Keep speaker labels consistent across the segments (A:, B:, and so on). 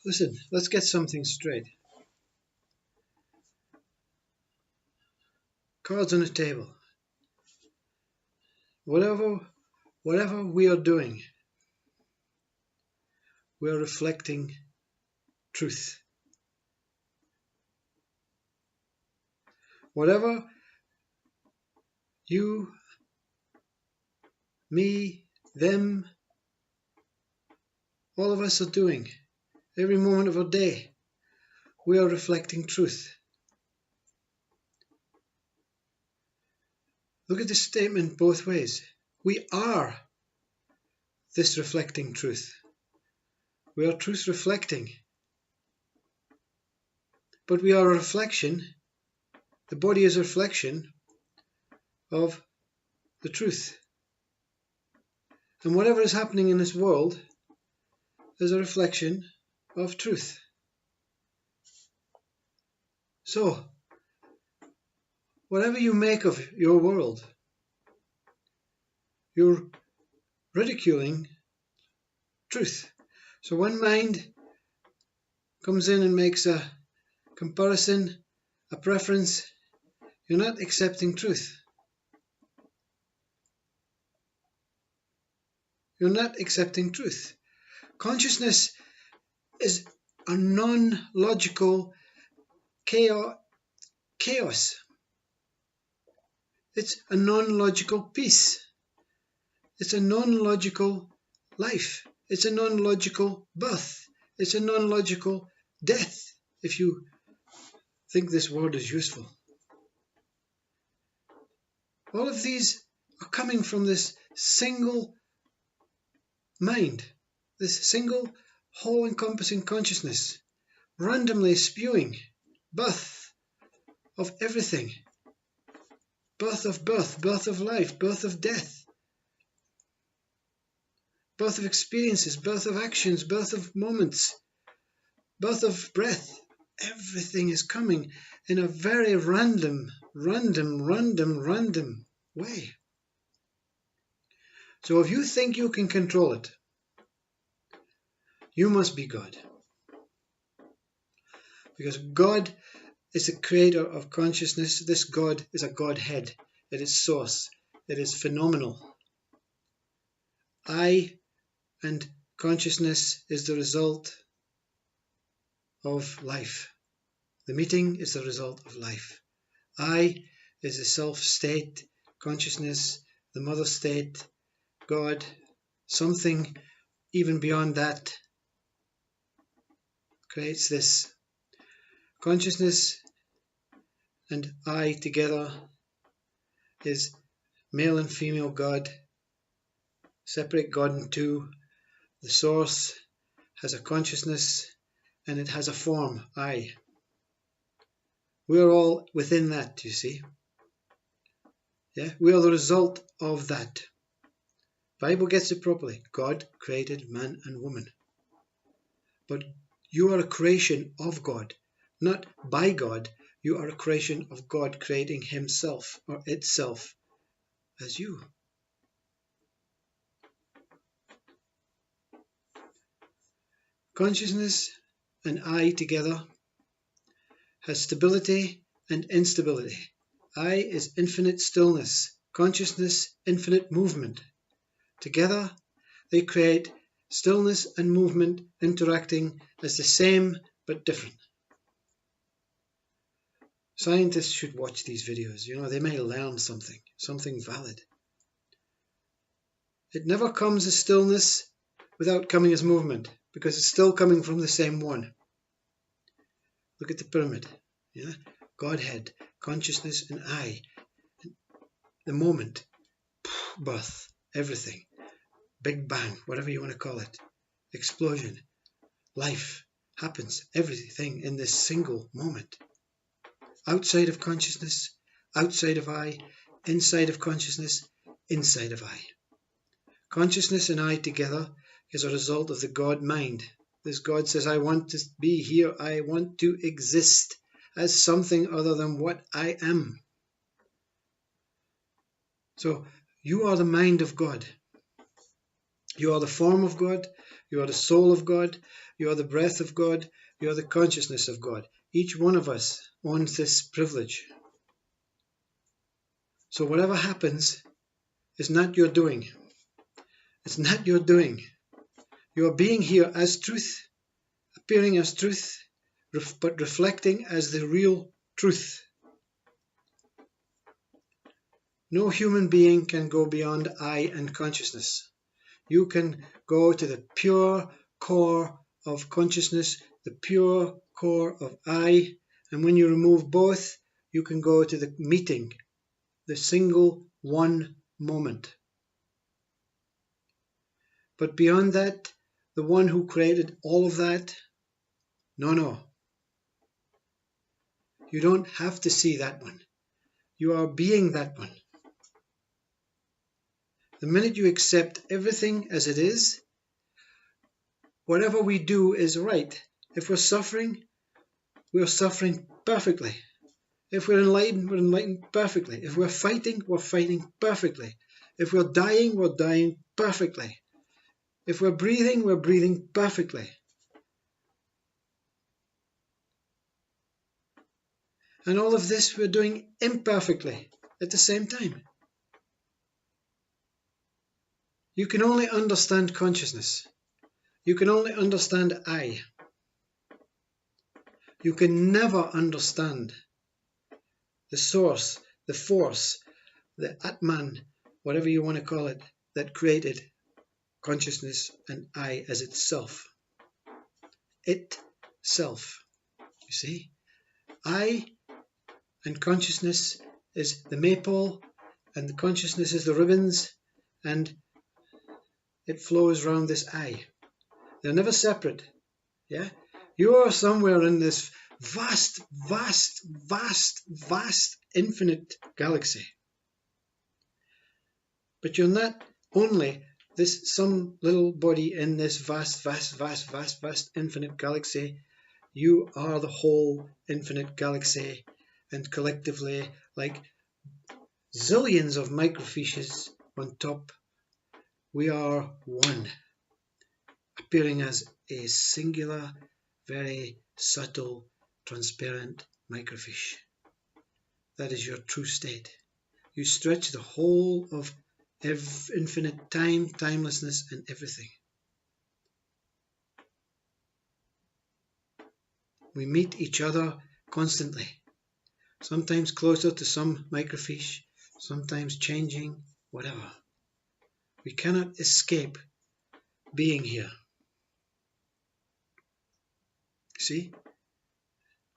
A: Listen, let's get something straight. Cards on the table. Whatever we are doing, we are reflecting truth. Whatever you, me, them, all of us are doing, every moment of our day, we are reflecting truth. Look at this statement both ways. We are this reflecting truth. We are truth reflecting. But we are a reflection. The body is a reflection of the truth. And whatever is happening in this world is a reflection of truth. So, whatever you make of your world, you're ridiculing truth. So when mind comes in and makes a comparison, a preference, you're not accepting truth. You're not accepting truth. Consciousness is a non-logical chaos. It's a non-logical peace. It's a non-logical life. It's a non-logical birth. It's a non-logical death, if you think this word is useful. All of these are coming from this single mind, this single whole-encompassing consciousness, randomly spewing birth of everything. Birth of birth, birth of life, birth of death, birth of experiences, birth of actions, birth of moments, birth of breath. Everything is coming in a very random way. So if you think you can control it, you must be God. Because God is the creator of consciousness. This God is a Godhead. It is source. It is phenomenal. I and consciousness is the result of life. The meeting is the result of life. I is the self-state, consciousness, the mother state, God, something even beyond that creates this. Consciousness and I together is male and female God. Separate God in two. The source has a consciousness and it has a form, I. We're all within that, you see. Yeah, we are the result of that. Bible gets it properly. God created man and woman. But you are a creation of God, not by God. You are a creation of God creating himself or itself as you. Consciousness and I together has stability and instability. I is infinite stillness, consciousness, infinite movement. Together they create stillness and movement interacting as the same but different. Scientists should watch these videos. They may learn something valid. It never comes as stillness without coming as movement, because it's still coming from the same one. Look at the pyramid. Yeah? Godhead, consciousness and I. The moment, birth, everything. Big bang, whatever you want to call it. Explosion. Life happens, everything in this single moment. Outside of consciousness, outside of I, inside of consciousness, inside of I. Consciousness and I together is a result of the God mind. This God says, I want to be here, I want to exist as something other than what I am. So you are the mind of God. You are the form of God, you are the soul of God, You are the breath of God. You are the consciousness of God. Each one of us owns this privilege. So whatever happens is not your doing. It's not your doing. You are being here as truth, appearing as truth, but reflecting as the real truth. No human being can go beyond I and consciousness. You can go to the pure core of consciousness, the pure core of I, and when you remove both, you can go to the meeting, the single one moment. But beyond that, the one who created all of that, no. You don't have to see that one. You are being that one. The minute you accept everything as it is, whatever we do is right. If we're suffering perfectly. If we're enlightened perfectly. If we're fighting perfectly. If we're dying perfectly. If we're breathing perfectly. And all of this we're doing imperfectly at the same time. You can only understand consciousness. You can only understand I. You can never understand the source, the force, the Atman, whatever you want to call it, that created consciousness and I as itself. Itself. You see? I and consciousness is the maypole, and the consciousness is the ribbons, and it flows around this I. They're never separate. Yeah? You are somewhere in this vast, infinite galaxy. But you're not only some little body in this vast, infinite galaxy. You are the whole infinite galaxy, and collectively, like zillions of microfiches on top, we are one, appearing as a singular, very subtle, transparent microfiche. That is your true state. You stretch the whole of infinite time, timelessness, and everything. We meet each other constantly, sometimes closer to some microfiche, sometimes changing, whatever. We cannot escape being here. See?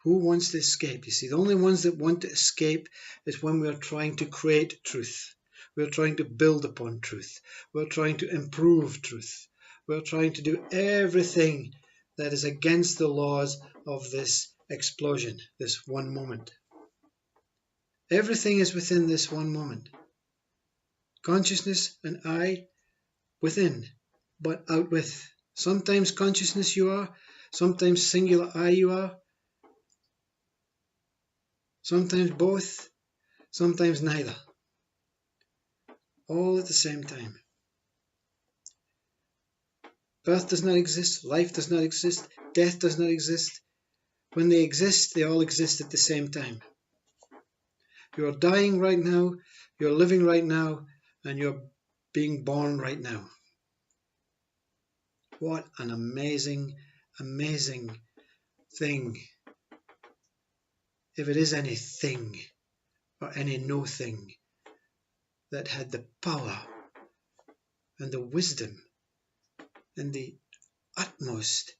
A: Who wants to escape? You see, the only ones that want to escape is when we are trying to create truth. We're trying to build upon truth. We're trying to improve truth. We're trying to do everything that is against the laws of this explosion, this one moment. Everything is within this one moment. Consciousness and I within, but out with. Sometimes consciousness you are, sometimes singular I you are, sometimes both, sometimes neither. All at the same time. Birth does not exist, life does not exist, death does not exist. When they exist, they all exist at the same time. You're dying right now, you're living right now, and you're being born right now. What an amazing, amazing thing. If it is anything or any no thing that had the power and the wisdom and the utmost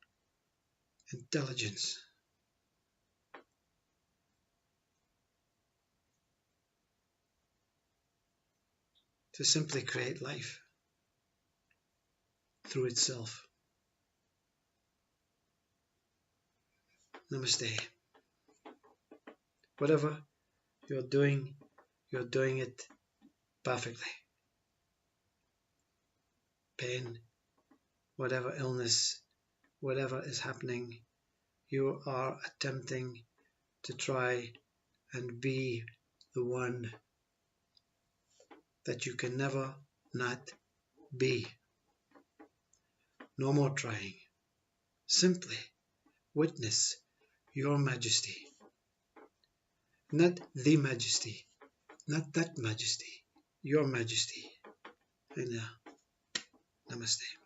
A: intelligence to simply create life through itself. Namaste. Whatever you're doing it perfectly. Pain, whatever illness, whatever is happening, you are attempting to try and be the one that you can never not be. No more trying. simply witness your majesty. Not the majesty, not that majesty, your majesty. And namaste.